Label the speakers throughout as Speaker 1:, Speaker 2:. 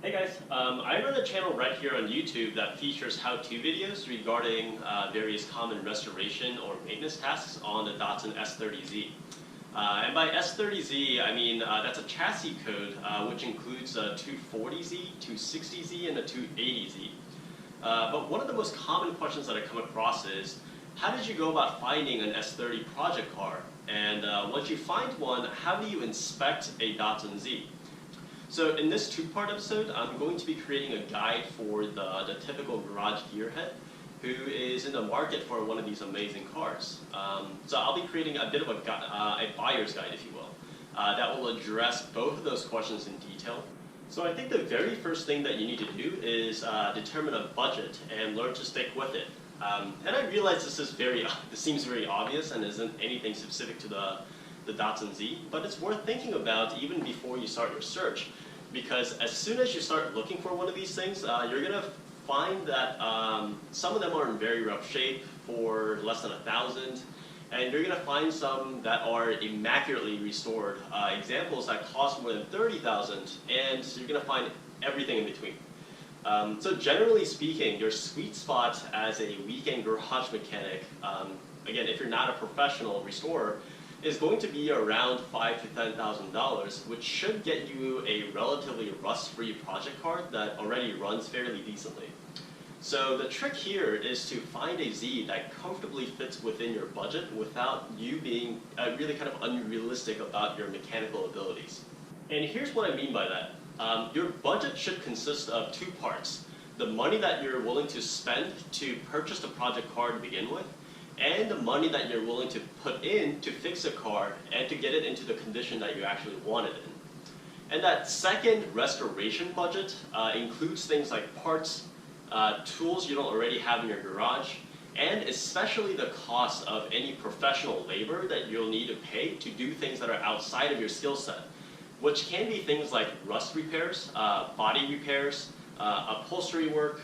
Speaker 1: Hey guys, I run a channel right here on YouTube that features how-to videos regarding various common restoration or maintenance tasks on the Datsun S30Z. And by S30Z, I mean that's a chassis code which includes a 240Z, 260Z, and a 280Z. But one of the most common questions that I come across is, how did you go about finding an S30 project car? And once you find one, how do you inspect a Datsun Z? So in this two-part episode, I'm going to be creating a guide for the typical garage gearhead who is in the market for one of these amazing cars. So I'll be creating a bit of a buyer's guide, if you will, that will address both of those questions in detail. So I think the very first thing that you need to do is determine a budget and learn to stick with it. And I realize this seems very obvious and isn't anything specific to the Datsun Z, but it's worth thinking about even before you start your search, because as soon as you start looking for one of these things, you're going to find that some of them are in very rough shape for less than $1,000, and you're going to find some that are immaculately restored, examples that cost more than $30,000, and you're going to find everything in between. So generally speaking, your sweet spot as a weekend garage mechanic, again, if you're not a professional restorer, is going to be around $5,000 to $10,000, which should get you a relatively rust-free project car that already runs fairly decently. So the trick here is to find a Z that comfortably fits within your budget without you being really kind of unrealistic about your mechanical abilities. And here's what I mean by that. Your budget should consist of two parts: the money that you're willing to spend to purchase the project car to begin with, and the money that you're willing to put in to fix a car and to get it into the condition that you actually want it in. And that second restoration budget includes things like parts, tools you don't already have in your garage, and especially the cost of any professional labor that you'll need to pay to do things that are outside of your skill set, which can be things like rust repairs, body repairs, upholstery work,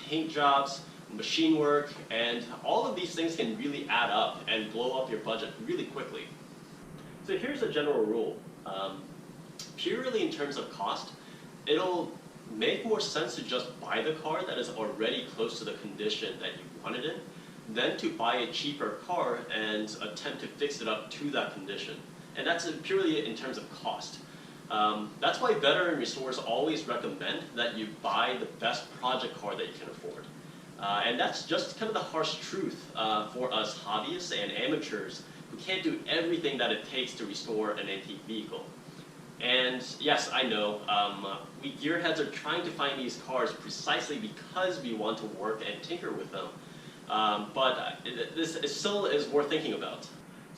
Speaker 1: paint jobs, machine work, and all of these things can really add up and blow up your budget really quickly. So here's a general rule. Purely in terms of cost, it'll make more sense to just buy the car that is already close to the condition that you want it in than to buy a cheaper car and attempt to fix it up to that condition. And that's purely in terms of cost. That's why veteran restorers always recommend that you buy the best project car that you can afford. And that's just kind of the harsh truth for us hobbyists and amateurs who can't do everything that it takes to restore an antique vehicle. And yes, I know, we gearheads are trying to find these cars precisely because we want to work and tinker with them. But this still is worth thinking about.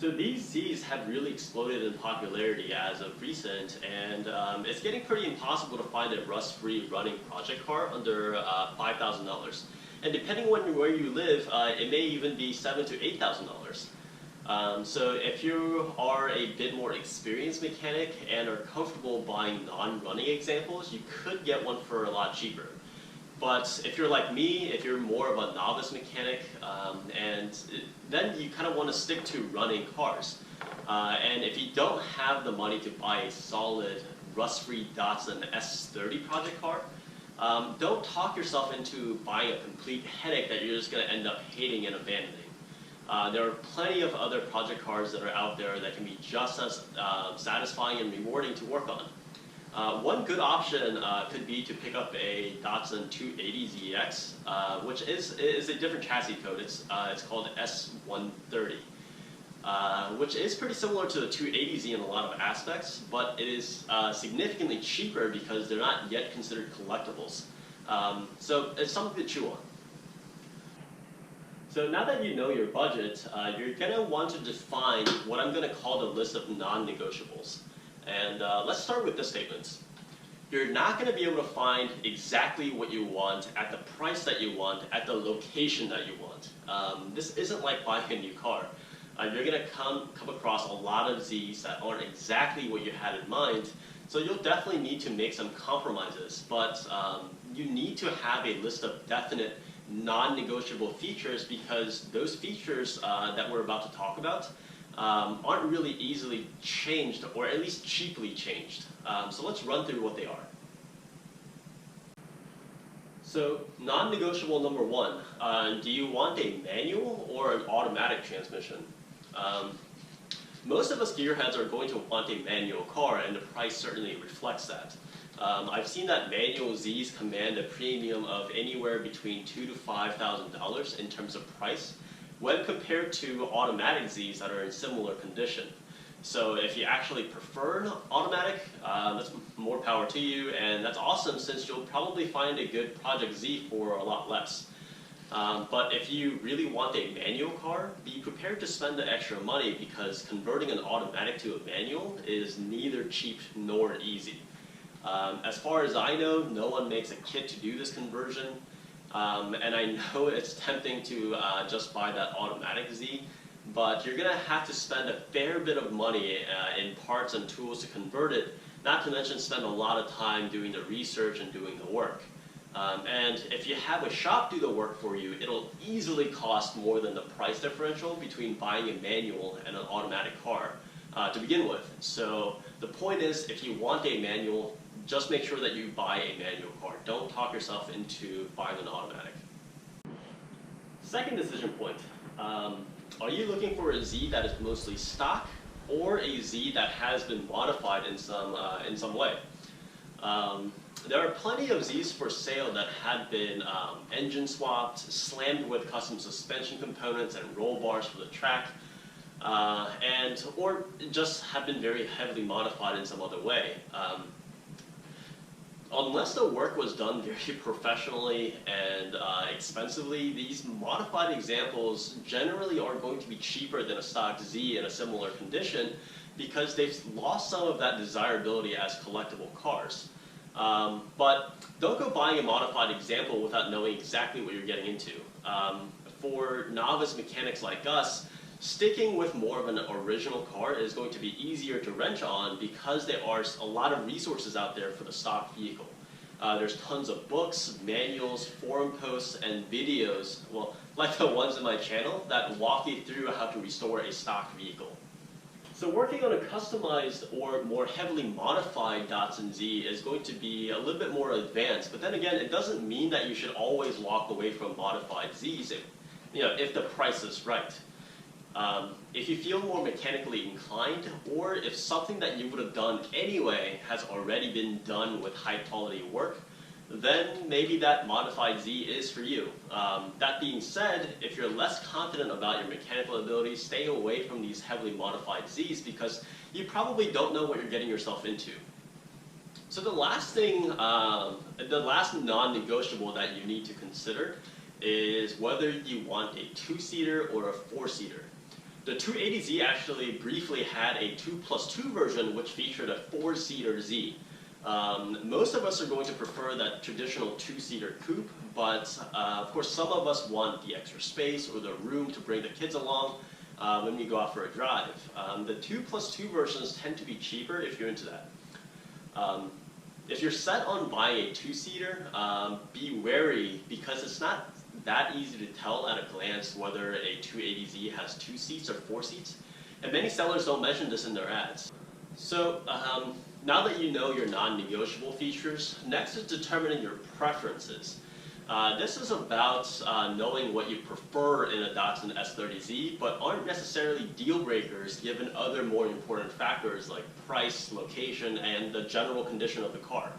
Speaker 1: So these Zs have really exploded in popularity as of recent, and it's getting pretty impossible to find a rust-free running project car under $5,000. And depending on where you live, it may even be $7,000 to $8,000. So if you are a bit more experienced mechanic and are comfortable buying non-running examples, you could get one for a lot cheaper. But if you're like me, if you're more of a novice mechanic, then you kind of want to stick to running cars. And if you don't have the money to buy a solid rust-free Datsun S30 project car, don't talk yourself into buying a complete headache that you're just going to end up hating and abandoning. There are plenty of other project cars that are out there that can be just as satisfying and rewarding to work on. One good option could be to pick up a Datsun 280ZX, which is a different chassis code. It's called S130, which is pretty similar to the 280Z in a lot of aspects, but it is significantly cheaper because they're not yet considered collectibles. So it's something to chew on. So now that you know your budget, you're going to want to define what I'm going to call the list of non-negotiables. And let's start with this statement. You're not going to be able to find exactly what you want at the price that you want at the location that you want. This isn't like buying a new car. You're going to come across a lot of Zs that aren't exactly what you had in mind, so you'll definitely need to make some compromises. But you need to have a list of definite non-negotiable features, because those features that we're about to talk about aren't really easily changed, or at least cheaply changed. So let's run through what they are. So, non-negotiable number one, do you want a manual or an automatic transmission? Most of us gearheads are going to want a manual car, and the price certainly reflects that. I've seen that manual Zs command a premium of anywhere between $2,000 to $5,000 in terms of price, when compared to automatic Zs that are in similar condition. So if you actually prefer an automatic, that's more power to you, and that's awesome since you'll probably find a good Project Z for a lot less. But if you really want a manual car, be prepared to spend the extra money because converting an automatic to a manual is neither cheap nor easy. As far as I know, no one makes a kit to do this conversion, and I know it's tempting to just buy that automatic Z, but you're going to have to spend a fair bit of money in parts and tools to convert it, not to mention spend a lot of time doing the research and doing the work. And if you have a shop do the work for you, it'll easily cost more than the price differential between buying a manual and an automatic car to begin with. So the point is, if you want a manual, just make sure that you buy a manual car. Don't talk yourself into buying an automatic. Second decision point. Are you looking for a Z that is mostly stock or a Z that has been modified in some way? There are plenty of Zs for sale that had been engine swapped, slammed with custom suspension components and roll bars for the track, or just have been very heavily modified in some other way. Unless the work was done very professionally and expensively, these modified examples generally are going to be cheaper than a stock Z in a similar condition because they've lost some of that desirability as collectible cars. But don't go buying a modified example without knowing exactly what you're getting into. For novice mechanics like us, sticking with more of an original car is going to be easier to wrench on because there are a lot of resources out there for the stock vehicle. There's tons of books, manuals, forum posts, and videos, well, like the ones in my channel, that walk you through how to restore a stock vehicle. So working on a customized or more heavily modified Datsun Z is going to be a little bit more advanced, but then again, it doesn't mean that you should always walk away from modified Zs if the price is right. If you feel more mechanically inclined, or if something that you would have done anyway has already been done with high quality work, then maybe that modified Z is for you. That being said, if you're less confident about your mechanical abilities, stay away from these heavily modified Zs because you probably don't know what you're getting yourself into. So the last thing, the last non-negotiable that you need to consider is whether you want a 2-seater or a 4-seater. The 280Z actually briefly had a 2+2 version which featured a 4-seater Z. Most of us are going to prefer that traditional 2-seater coupe, but of course some of us want the extra space or the room to bring the kids along when we go out for a drive. The 2+2 versions tend to be cheaper if you're into that. If you're set on buying a 2-seater, be wary because it's not that easy to tell at a glance whether a 280Z has 2 seats or 4 seats, and many sellers don't mention this in their ads. So now that you know your non-negotiable features, next is determining your preferences. This is about knowing what you prefer in a Datsun S30Z, but aren't necessarily deal breakers given other more important factors like price, location, and the general condition of the car.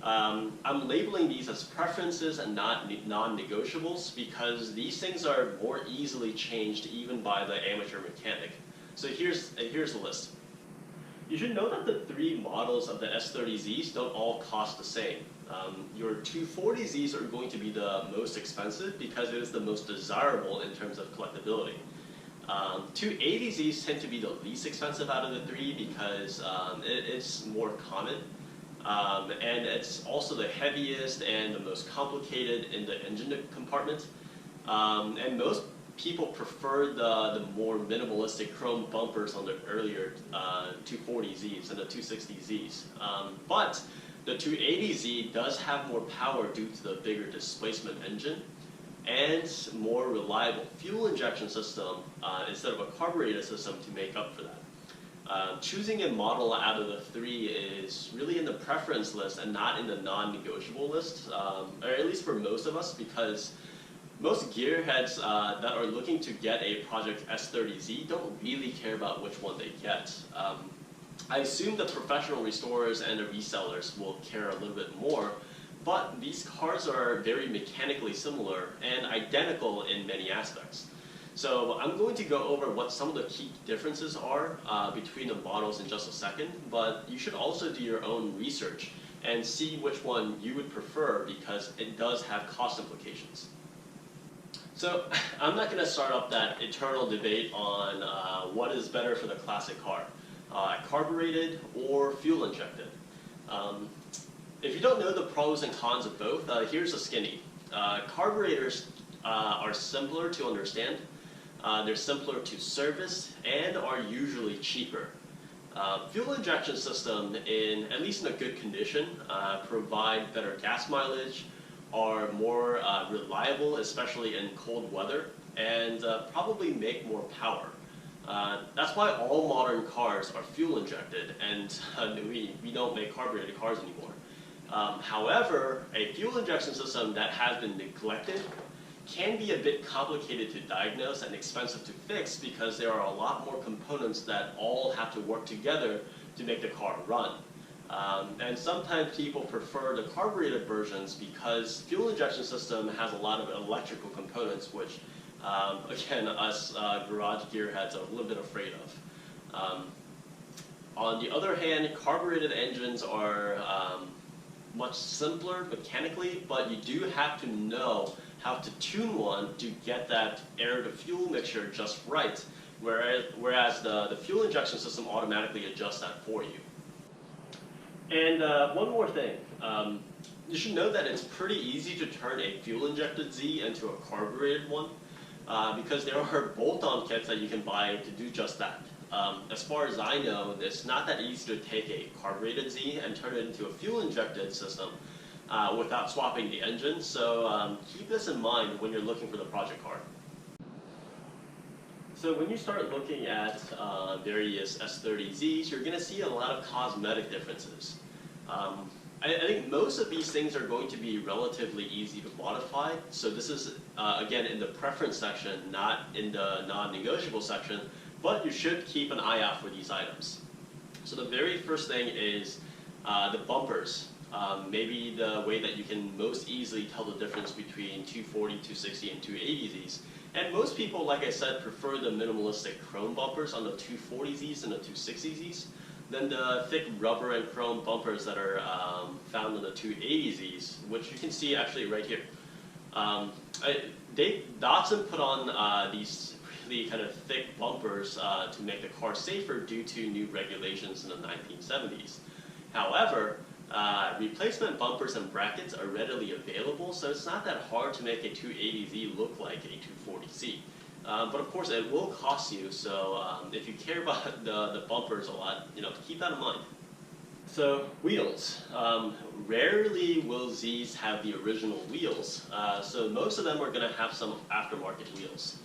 Speaker 1: I'm labeling these as preferences and not non-negotiables because these things are more easily changed even by the amateur mechanic. So here's the list. You should know that the 3 models of the S30Zs don't all cost the same. Your 240Zs are going to be the most expensive because it is the most desirable in terms of collectability. 280Zs tend to be the least expensive out of the 3 because it's more common. And it's also the heaviest and the most complicated in the engine compartment. And most people prefer the more minimalistic chrome bumpers on the earlier 240Zs and the 260Zs. But the 280Z does have more power due to the bigger displacement engine and more reliable fuel injection system instead of a carbureted system to make up for that. Choosing a model out of the three is really in the preference list and not in the non-negotiable list, or at least for most of us, because most gearheads that are looking to get a Project S30Z don't really care about which one they get. I assume the professional restorers and the resellers will care a little bit more, but these cars are very mechanically similar and identical in many aspects. So I'm going to go over what some of the key differences are between the models in just a second, but you should also do your own research and see which one you would prefer because it does have cost implications. So I'm not going to start up that eternal debate on what is better for the classic car, carbureted or fuel injected. If you don't know the pros and cons of both, here's a skinny. Carburetors are simpler to understand. They're simpler to service and are usually cheaper. Fuel injection system, at least in a good condition, provide better gas mileage, are more reliable, especially in cold weather, and probably make more power. That's why all modern cars are fuel injected, and we don't make carbureted cars anymore. However, a fuel injection system that has been neglected can be a bit complicated to diagnose and expensive to fix because there are a lot more components that all have to work together to make the car run. And sometimes people prefer the carbureted versions because fuel injection system has a lot of electrical components which, again, us garage gearheads are a little bit afraid of. On the other hand, carbureted engines are much simpler mechanically, but you do have to know how to tune one to get that air-to-fuel mixture just right, whereas the fuel injection system automatically adjusts that for you. And one more thing, you should know that it's pretty easy to turn a fuel-injected Z into a carbureted one, because there are bolt-on kits that you can buy to do just that. As far as I know, it's not that easy to take a carbureted Z and turn it into a fuel-injected system without swapping the engine, so keep this in mind when you're looking for the project car. So when you start looking at various S30Zs, you're going to see a lot of cosmetic differences. I think most of these things are going to be relatively easy to modify, so this is, again, in the preference section, not in the non-negotiable section, but you should keep an eye out for these items. So the very first thing is the bumpers. Maybe the way that you can most easily tell the difference between 240, 260, and 280Zs. And most people, like I said, prefer the minimalistic chrome bumpers on the 240Zs and the 260Zs than the thick rubber and chrome bumpers that are found on the 280Zs, which you can see actually right here. Datsun put on these really kind of thick bumpers to make the car safer due to new regulations in the 1970s. However, replacement bumpers and brackets are readily available, so it's not that hard to make a 280Z look like a 240Z. But of course, it will cost you, so if you care about the bumpers a lot, keep that in mind. So, wheels. Rarely will Zs have the original wheels, so most of them are going to have some aftermarket wheels.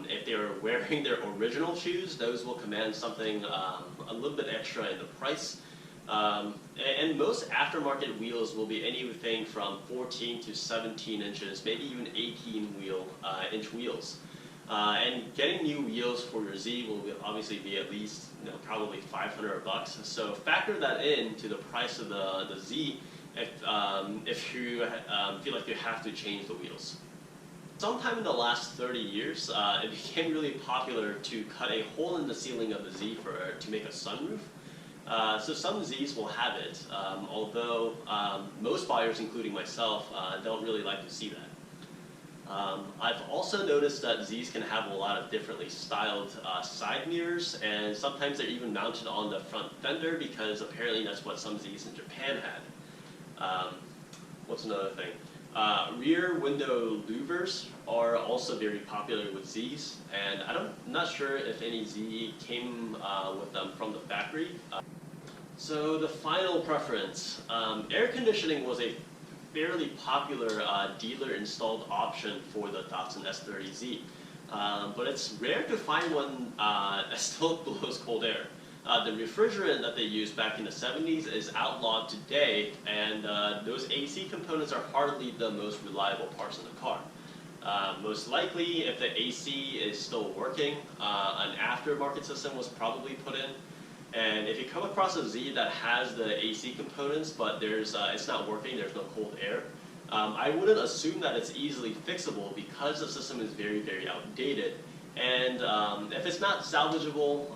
Speaker 1: If they're wearing their original shoes, those will command something a little bit extra in the price. And most aftermarket wheels will be anything from 14 to 17 inches, maybe even 18-inch wheels. And getting new wheels for your Z will obviously be at least, probably $500. So factor that into the price of the Z if you feel like you have to change the wheels. Sometime in the last 30 years, it became really popular to cut a hole in the ceiling of the Z to make a sunroof. So some Zs will have it, although most buyers, including myself, don't really like to see that. I've also noticed that Zs can have a lot of differently styled side mirrors, and sometimes they're even mounted on the front fender because apparently that's what some Zs in Japan had. What's another thing? Rear window louvers are also very popular with Zs, and I'm not sure if any Z came with them from the factory. So the final preference. Air conditioning was a fairly popular dealer-installed option for the Datsun S30Z, but it's rare to find one that still blows cold air. the refrigerant that they used back in the 70s is outlawed today, and those AC components are hardly the most reliable parts of the car. Most likely, if the AC is still working, an aftermarket system was probably put in. And if you come across a Z that has the AC components, but it's not working, there's no cold air, I wouldn't assume that it's easily fixable because the system is very, very outdated. And if it's not salvageable,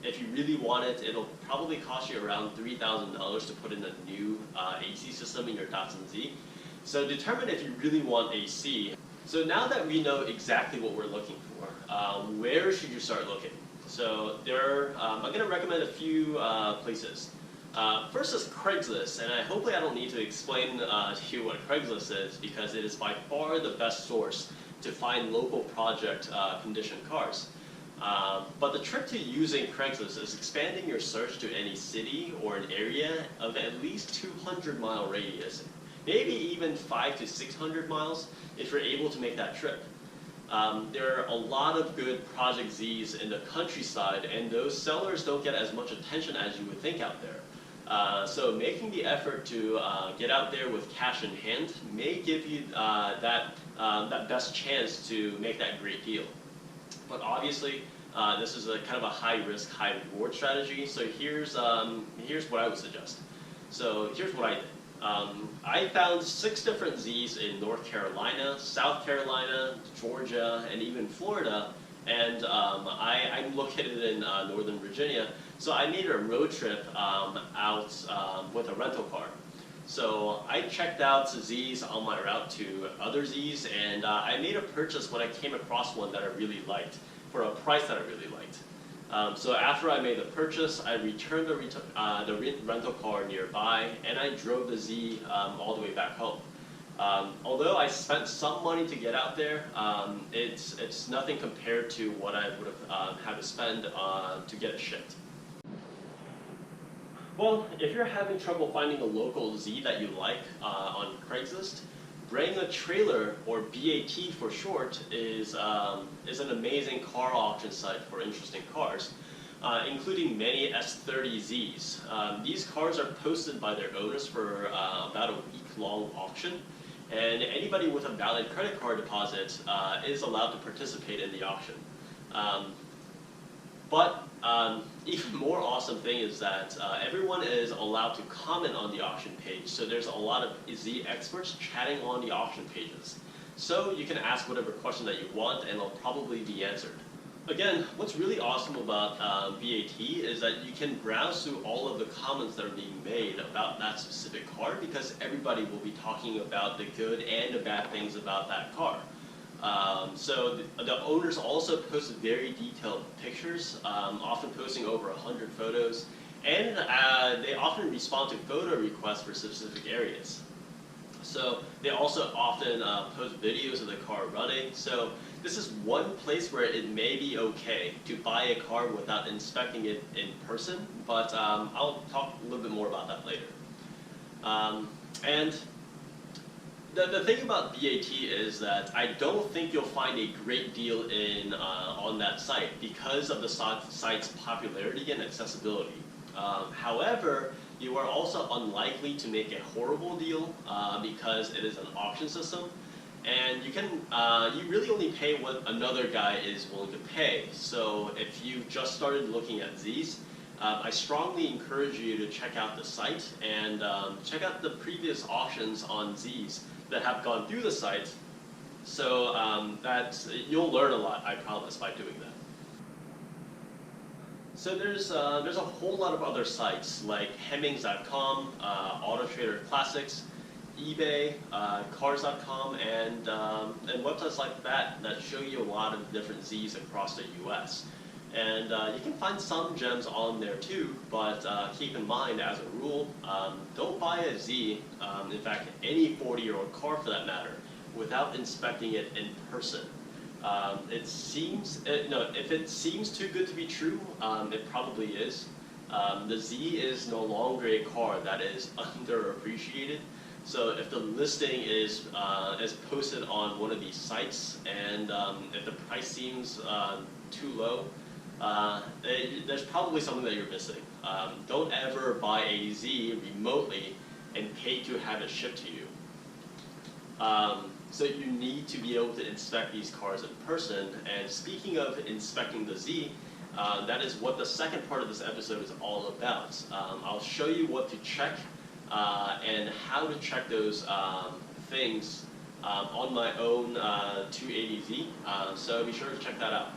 Speaker 1: if you really want it, it'll probably cost you around $3,000 to put in a new AC system in your Datsun Z. So determine if you really want AC. So now that we know exactly what we're looking for, where should you start looking? So I'm going to recommend a few places. First is Craigslist, and hopefully I don't need to explain to you what Craigslist is, because it is by far the best source to find local project condition cars. But the trick to using Craigslist is expanding your search to any city or an area of at least 200-mile radius, maybe even 500 to 600 miles if you're able to make that trip. There are a lot of good Project Zs in the countryside, and those sellers don't get as much attention as you would think out there. So making the effort to get out there with cash in hand may give you that best chance to make that great deal. But obviously, this is a kind of a high-risk, high-reward strategy. So here's what I would suggest. So here's what I did. I found 6 different Zs in North Carolina, South Carolina, Georgia, and even Florida. And I'm located in Northern Virginia. So I made a road trip out with a rental car. So I checked out Zs on my route to other Zs, and I made a purchase when I came across one that I really liked for a price that I really liked. So after I made the purchase, I returned the rental car nearby, and I drove the Z all the way back home. Although I spent some money to get out there, it's nothing compared to what I would have had to spend to get it shipped. Well, if you're having trouble finding a local Z that you like on Craigslist, Bring a Trailer, or BAT for short, is an amazing car auction site for interesting cars, including many S30Zs. These cars are posted by their owners for about a week-long auction, and anybody with a valid credit card deposit is allowed to participate in the auction. But even more awesome thing is that everyone is allowed to comment on the auction page. So there's a lot of Z experts chatting on the auction pages. So you can ask whatever question that you want, and it'll probably be answered. Again, what's really awesome about BAT is that you can browse through all of the comments that are being made about that specific car, because everybody will be talking about the good and the bad things about that car. So the owners also post very detailed pictures, often posting over 100 photos, and they often respond to photo requests for specific areas. So they also often post videos of the car running. So this is one place where it may be okay to buy a car without inspecting it in person, but I'll talk a little bit more about that later. And the thing about BAT is that I don't think you'll find a great deal on that site because of the site's popularity and accessibility. However, you are also unlikely to make a horrible deal because it is an auction system, and you really only pay what another guy is willing to pay. So if you've just started looking at Zs, I strongly encourage you to check out the site and check out the previous auctions on Zs that have gone through the site, so that you'll learn a lot, I promise, by doing that. So there's a whole lot of other sites like Hemmings.com, Auto Trader Classics, eBay, Cars.com, and websites like that show you a lot of different Zs across the US. And you can find some gems on there too, but keep in mind, as a rule, don't buy a Z, in fact any 40-year-old car for that matter, without inspecting it in person. If it seems too good to be true, it probably is. The Z is no longer a car that is underappreciated. So if the listing is posted on one of these sites, and if the price seems too low, there's probably something that you're missing. Don't ever buy a Z remotely and pay to have it shipped to you. So you need to be able to inspect these cars in person. And speaking of inspecting the Z, that is what the second part of this episode is all about. I'll show you what to check and how to check those things on my own 280Z. So be sure to check that out.